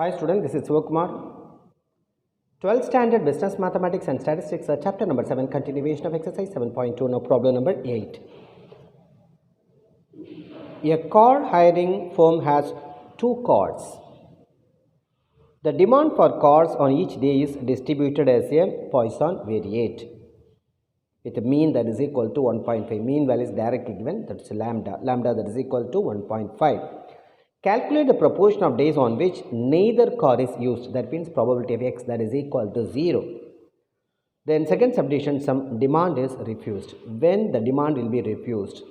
Hi student, this is Sivakumar. 12th standard business mathematics and statistics, chapter number 7, continuation of exercise 7.2. Now problem number 8. A car hiring firm has 2 cars. The demand for cars on each day is distributed as a Poisson variate with a mean that is equal to 1.5. Mean value is directly given, that is lambda. Lambda that is equal to 1.5. Calculate the proportion of days on which neither car is used. That means probability of x that is equal to 0. Then second subdivision, some demand is refused. When the demand will be refused?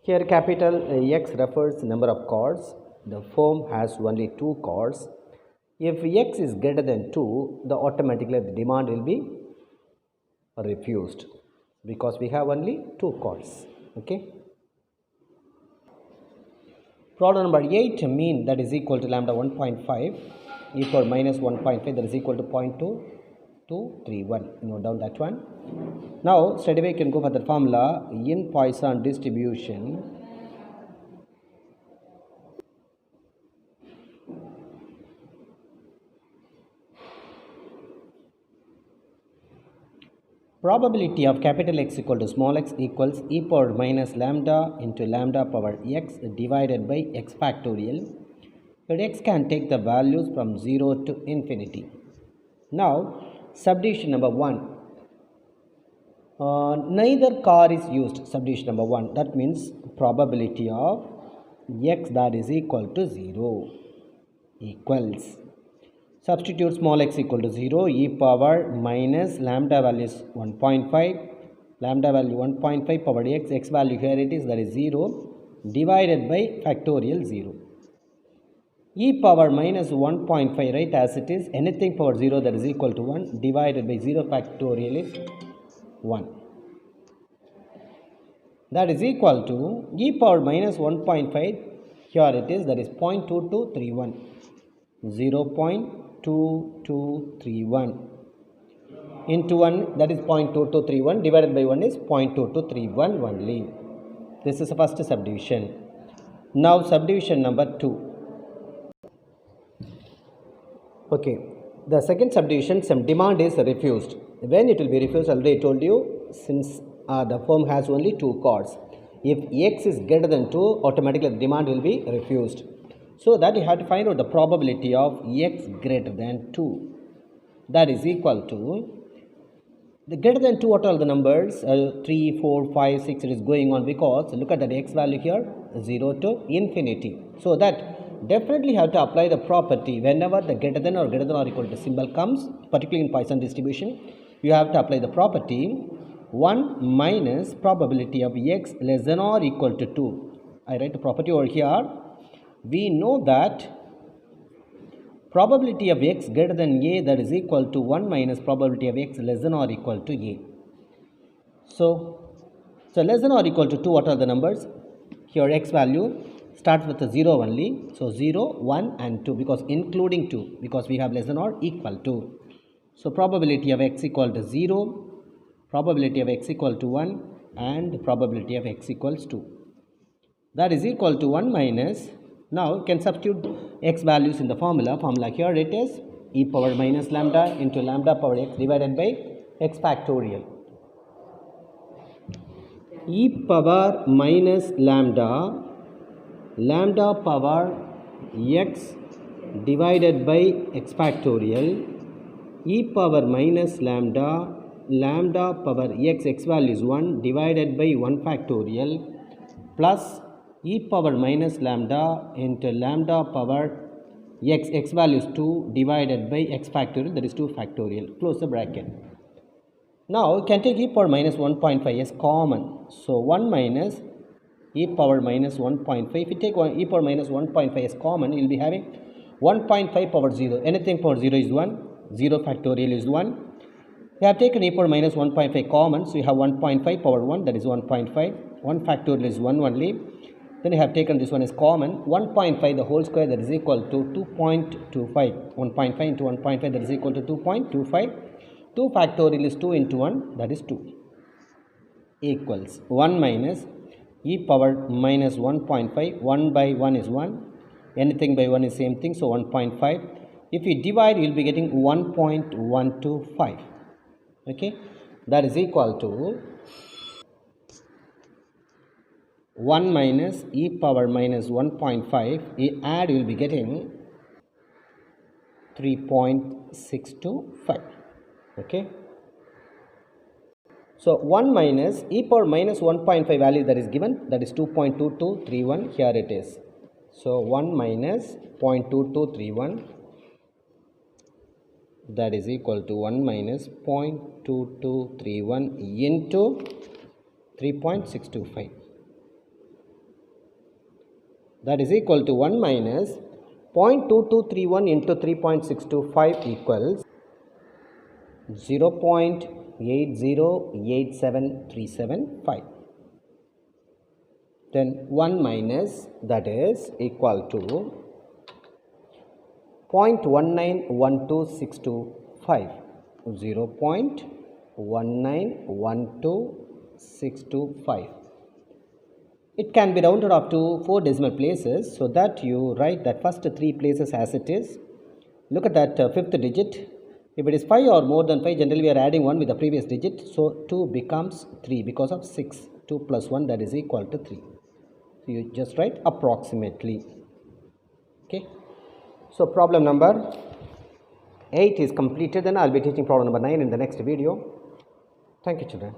Here capital X refers number of cars. The firm has only 2 cars. If x is greater than 2, the automatically the demand will be refused because we have only 2 cars. Okay. Problem number 8, mean that is equal to lambda 1.5 e power minus 1.5 that is equal to 0.2231. Note down that one. Now straight away you can go for the formula in Poisson distribution. Probability of capital X equal to small x equals e power minus lambda into lambda power x divided by x factorial. But x can take the values from 0 to infinity. Now subdivision number 1. Neither car is used. Subdivision number 1. That means probability of x that is equal to 0 equals. Substitute small x equal to 0, e power minus lambda value is 1.5, lambda value 1.5 power x value here it is that is 0 divided by factorial 0. E power minus 1.5 right as it is, anything power 0 that is equal to 1 divided by 0 factorial is 1. That is equal to e power minus 1.5, here it is that is 0.2231, 0.2231 into 1 that is 0.2231 divided by 1 is 0.2231 only. This is the first subdivision. Now subdivision number 2. Okay, the second subdivision, some demand is refused. When it will be refused, already I told you, since the firm has only 2 cars. If x is greater than 2, automatically the demand will be refused. So that you have to find out the probability of x greater than 2. That is equal to, the greater than 2, what are the numbers? 3, 4, 5, 6, it is going on because look at that x value here, 0 to infinity. So that definitely have to apply the property whenever the greater than or equal to symbol comes, particularly in Poisson distribution, you have to apply the property 1 minus probability of x less than or equal to 2. I write the property over here. We know that probability of x greater than a that is equal to 1 minus probability of x less than or equal to a. So less than or equal to 2, what are the numbers? Here x value starts with a 0 only. So 0, 1 and 2 because including 2 because we have less than or equal to. So probability of x equal to 0, probability of x equal to 1 and probability of x equals 2. That is equal to 1 minus, now you can substitute x values in the formula. Formula here it is e power minus lambda into lambda power x divided by x factorial. E power minus lambda, lambda power x divided by x factorial, e power minus lambda, lambda power x value is 1 divided by 1 factorial plus e power minus lambda into lambda power x value is 2 divided by x factorial, that is 2 factorial. Close the bracket. Now you can take e power minus 1.5 as common. So 1 minus e power minus 1.5. If you take e power minus 1.5 as common, you will be having 1.5 power 0. Anything power 0 is 1. 0 factorial is 1. We have taken e power minus 1.5 common. So you have 1.5 power 1, that is 1.5. 1 factorial is 1 only. Then you have taken this one as common. 1.5 the whole square that is equal to 2.25. 1.5 into 1.5 that is equal to 2.25. 2 factorial is 2 into 1 that is 2 equals 1 minus e power minus 1.5. 1 by 1 is 1. anything by 1 is same thing, so 1.5. If you divide, you will be getting 1.125. Okay, that is equal to 1 minus e power minus 1.5. You add, you will be getting 3.625. Okay, so 1 minus e power minus 1.5 value that is given, that is 2.2231. Here it is. So 1 minus 0.2231, that is equal to 1 minus 0.2231 into 3.625. That is equal to 1 minus 0.2231 into 3.625 equals 0.8087375. Then 1 minus, that is equal to 0.1912625. 0.1912625. It can be rounded up to 4 decimal places, so that you write that first 3 places as it is. Look at that fifth digit. If it is 5 or more than 5, generally we are adding 1 with the previous digit, so 2 becomes 3 because of 6. 2 plus 1, that is equal to 3. So you just write approximately. Okay. So problem number 8 is completed. Then I will be teaching problem number 9 in the next video. Thank you, children.